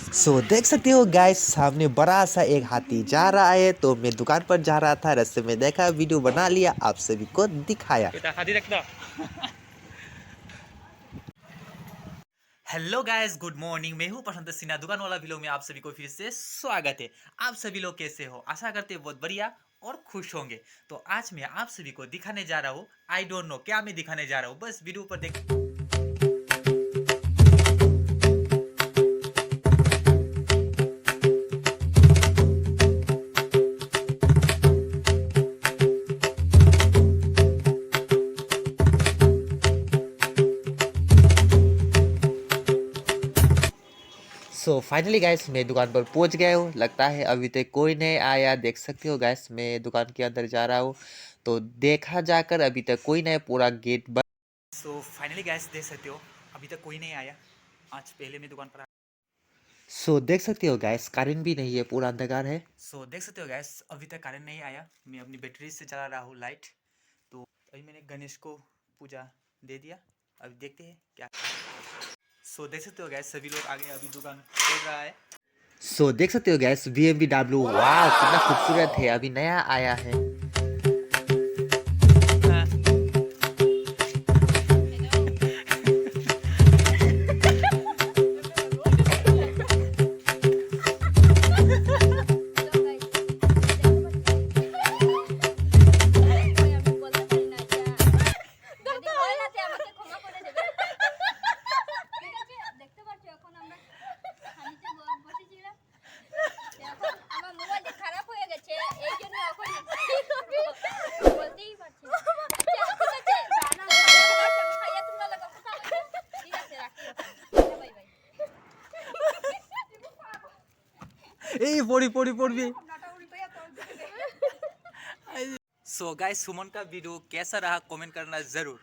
देख सकते हो गाइस, सामने बड़ा सा एक हाथी जा रहा है। तो मैं दुकान पर जा रहा था, रास्ते में देखा, वीडियो बना लिया, आप सभी को दिखाया। Hello guys, good morning. मैं हूं प्रशांत सिन्हा। दुकान वाला वीडियो में आप सभी को फिर से स्वागत है। आप सभी लोग कैसे हो? आशा करते हैं बहुत बढ़िया और खुश होंगे। तो आज मैं आप सभी को दिखाने जा रहा हूँ, आई डोंट नो क्या मैं दिखाने जा रहा हूँ, बस वीडियो पर देख। फाइनली गाइस, मैं दुकान पर पहुंच गया हूँ। लगता है अभी तक कोई नहीं आया। देख सकते हो गाइस, मैं दुकान के अंदर जा रहा हूँ, तो देखा जाकर अभी तक कोई नहीं, पूरा गेट बंद। फाइनली गाइस, देख सकते हो अभी तक कोई नहीं आया। आज पहले मैं दुकान पर देख सकते हो गाइस, कारण भी नहीं है, पूरा अंधकार है। देख सकते हो गाइस, अभी तक कारण नहीं आया। मैं अपनी बैटरी से चला रहा हूँ लाइट। तो अभी मैंने गणेश को पूजा दे दिया। अभी देखते हैं क्या। देख सकते हो गैस, सभी लोग आगे अभी दुकान खोल रहा है। देख सकते हो गैस, BMW, वाह कितना खूबसूरत है, अभी नया आया है। पड़ी। गाइस, सुमन का वीडियो कैसा रहा कमेंट करना जरूर।